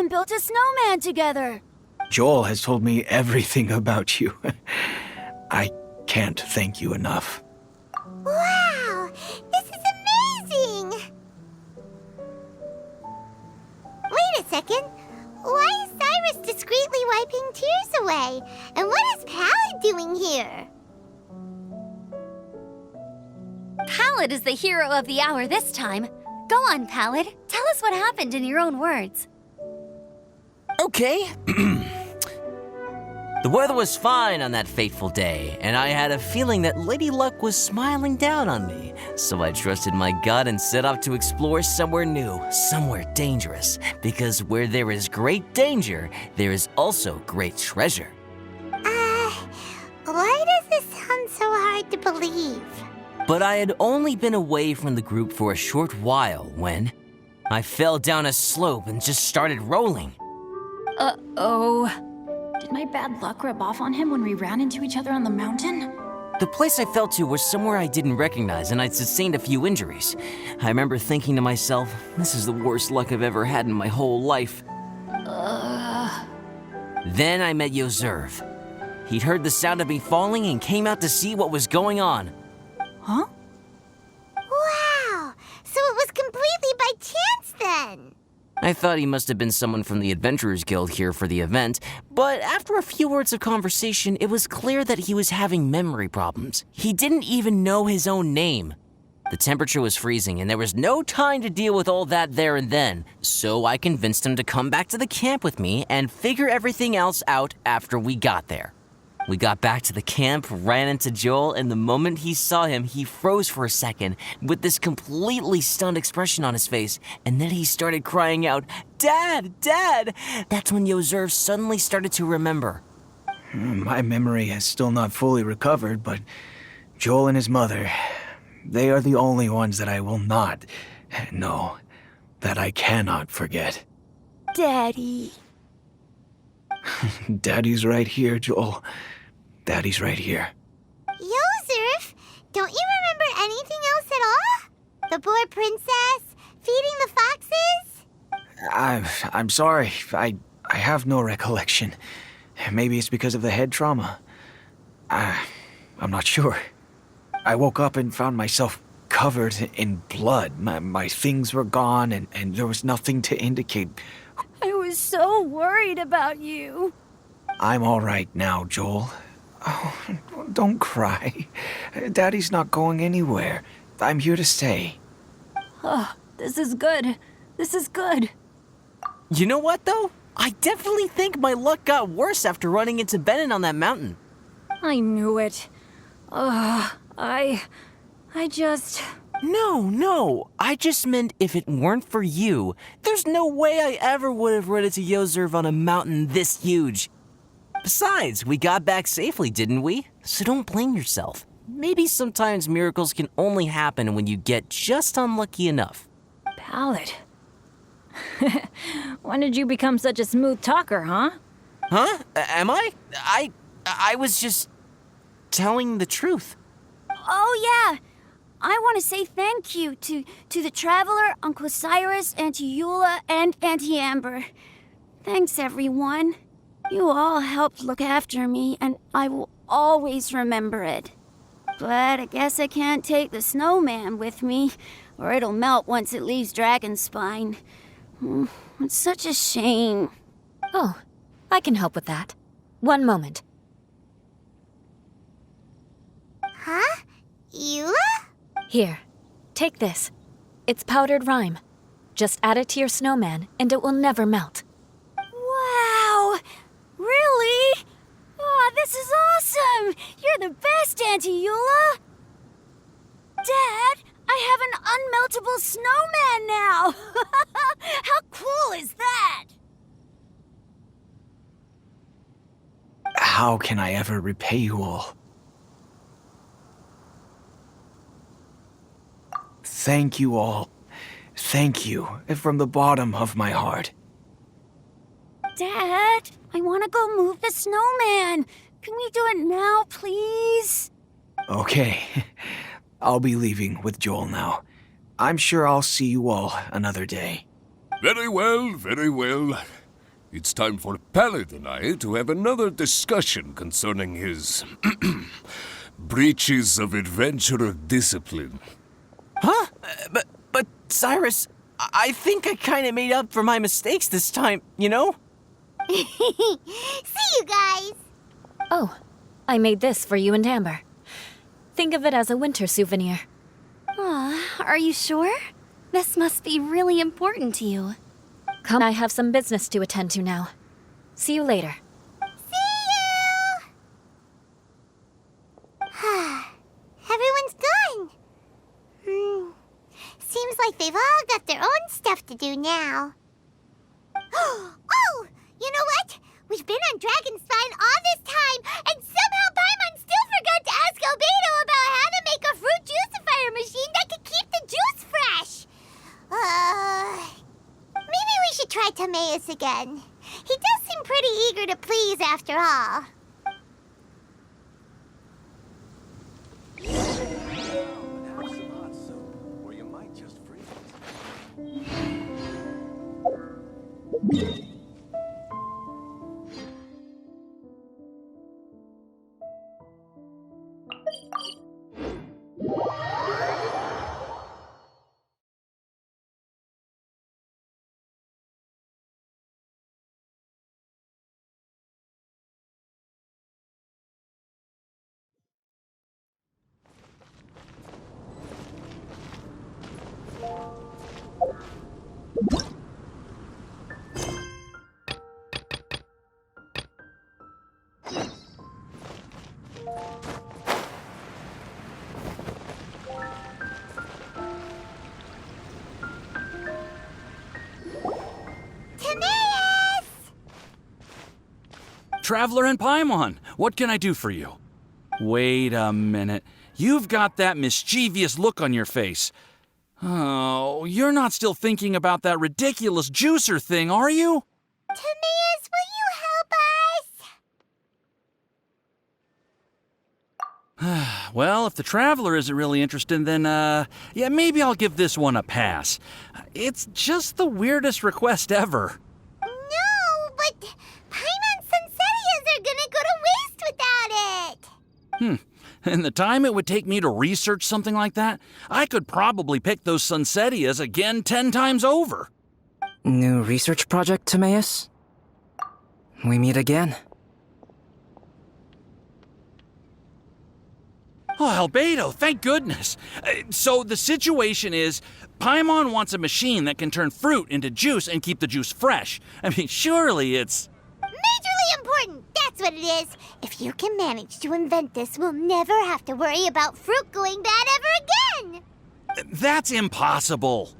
even built a snowman together. Joel has told me everything about you. I can't thank you enough. Wow! This is amazing! Wait a second. Why is Cyrus discreetly wiping tears away? And what is Pallid doing here? Pallid is the hero of the hour this time. Go on, Pallid. Tell us what happened in your own words. Okay. The weather was fine on that fateful day, and I had a feeling that Lady Luck was smiling down on me. So I trusted my gut and set off to explore somewhere new, somewhere dangerous. Because where there is great danger, there is also great treasure. Why does this sound so hard to believe? But I had only been away from the group for a short while when I fell down a slope and just started rolling. Uh-oh. Did my bad luck rub off on him when we ran into each other on the mountain? The place I fell to was somewhere I didn't recognize, and I'd sustained a few injuries. I remember thinking to myself, this is the worst luck I've ever had in my whole life. Then I met Yoserv. He'd heard the sound of me falling and came out to see what was going on. Huh? Wow! So it was completely by chance then! I thought he must have been someone from the Adventurers Guild here for the event, but after a few words of conversation, it was clear that he was having memory problems. He didn't even know his own name. The temperature was freezing, and there was no time to deal with all that there and then, so I convinced him to come back to the camp with me and figure everything else out after we got there. We got back to the camp, ran into Joel, and the moment he saw him, he froze for a second with this completely stunned expression on his face, and then he started crying out, "Dad! Dad!" That's when Yoserv suddenly started to remember. My memory has still not fully recovered, but Joel and his mother, they are the only ones that I will not, no, that I cannot forget. Daddy. Daddy's right here, Joel. Daddy's right here. Yoserv, don't you remember anything else at all? The poor princess? Feeding the foxes? I'm sorry. I have no recollection. Maybe it's because of the head trauma. I'm not sure. I woke up and found myself covered in blood. My things were gone, and there was nothing to indicate. I was so worried about you. I'm all right now, Joel. Oh, don't cry. Daddy's not going anywhere. I'm here to stay. Oh, this is good. This is good. You know what, though? I definitely think my luck got worse after running into Benin on that mountain. I knew it. I just... No. I just meant if it weren't for you, there's no way I ever would have run into Yoserv on a mountain this huge. Besides, we got back safely, didn't we? So don't blame yourself. Maybe sometimes miracles can only happen when you get just unlucky enough. Pallid. When did you become such a smooth talker, huh? Huh? Am I? I was just telling the truth. Oh, yeah. I want to say thank you to the Traveler, Uncle Cyrus, Auntie Eula, and Auntie Amber. Thanks, everyone. You all helped look after me, and I will always remember it. But I guess I can't take the snowman with me, or it'll melt once it leaves Dragonspine. It's such a shame. Oh, I can help with that. One moment. Huh? Eula? Here, take this. It's powdered rime. Just add it to your snowman, and it will never melt. Wow! Really? Oh, this is awesome! You're the best, Auntie Eula! Dad, I have an unmeltable snowman now! How cool is that? How can I ever repay you all? Thank you all. Thank you from the bottom of my heart. Dad, I want to go move the snowman. Can we do it now, please? Okay, I'll be leaving with Joel now. I'm sure I'll see you all another day. Very well, very well. It's time for Pallet and I to have another discussion concerning his breaches of adventurer discipline. Huh? But Cyrus, I think I kind of made up for my mistakes this time, you know? See you guys! Oh, I made this for you and Amber. Think of it as a winter souvenir. Aw, are you sure? This must be really important to you. Come, I have some business to attend to now. See you later. See you! Everyone's gone. Seems like they've all got their own stuff to do now. Oh! You know what? We've been on Dragon Spine all this time, and somehow Paimon still forgot to ask Albedo about how to make a fruit juicifier machine that could keep the juice fresh. Maybe we should try Timaeus again. He does seem pretty eager to please after all. Traveler and Paimon, what can I do for you? Wait a minute. You've got that mischievous look on your face. Oh, you're not still thinking about that ridiculous juicer thing, are you? Timaeus, will you help us? Well, if the Traveler isn't really interested, then, yeah, maybe I'll give this one a pass. It's just the weirdest request ever. No, but Paimon's Sunsettias are gonna go to waste without it. And the time it would take me to research something like that, I could probably pick those Sunsettias again 10 times over. New research project, Timaeus? We meet again. Oh, Albedo, thank goodness. So the situation is, Paimon wants a machine that can turn fruit into juice and keep the juice fresh. I mean, surely it's... Majorly important, that's what it is. If you can manage to invent this, we'll never have to worry about fruit going bad ever again. That's impossible.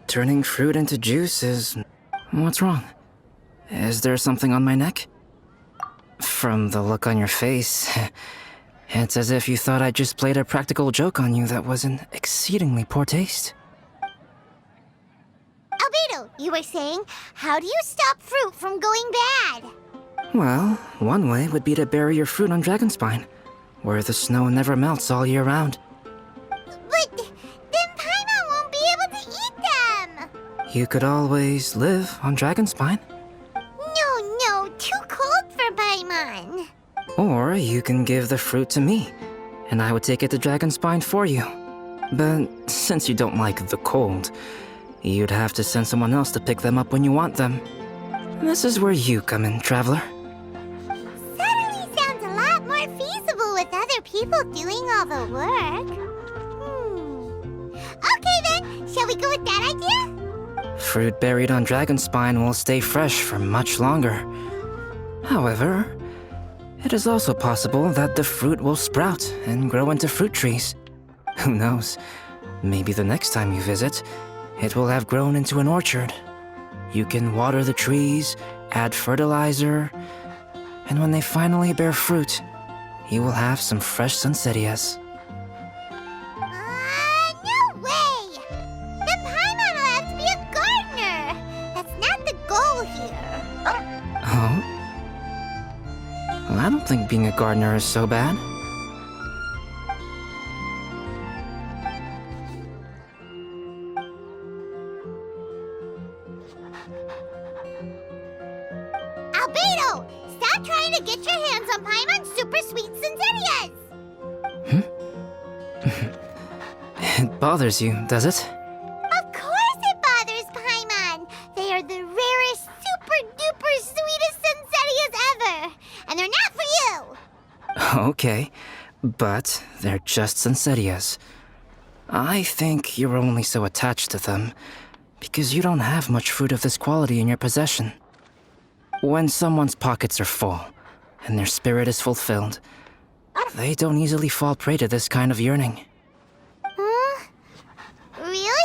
Turning fruit into juice is... What's wrong? Is there something on my neck? From the look on your face, it's as if you thought I just played a practical joke on you that was in exceedingly poor taste. Albedo, you were saying, how do you stop fruit from going bad? Well, one way would be to bury your fruit on Dragonspine, where the snow never melts all year round. But then Paimon won't be able to eat them. You could always live on Dragonspine. No, too cold for Paimon. Or you can give the fruit to me, and I would take it to Dragonspine for you. But since you don't like the cold, you'd have to send someone else to pick them up when you want them. This is where you come in, Traveler. Suddenly sounds a lot more feasible with other people doing all the work. Okay then, shall we go with that idea? Fruit buried on Dragonspine will stay fresh for much longer. However, it is also possible that the fruit will sprout and grow into fruit trees. Who knows? Maybe the next time you visit, it will have grown into an orchard. You can water the trees, add fertilizer, and when they finally bear fruit, you will have some fresh Sunsettias. No way! Then Paimon will have to be a gardener. I don't think being a gardener is so bad. Albedo! Stop trying to get your hands on Paimon's super sweet Sensitias! It bothers you, does it? Of course it bothers Paimon! They are the rarest, super-duper sweetest Sensitias ever! And they're not for you! Okay, but they're just Sensitias. I think you're only so attached to them because you don't have much fruit of this quality in your possession. When someone's pockets are full and their spirit is fulfilled, they don't easily fall prey to this kind of yearning. Huh? Really?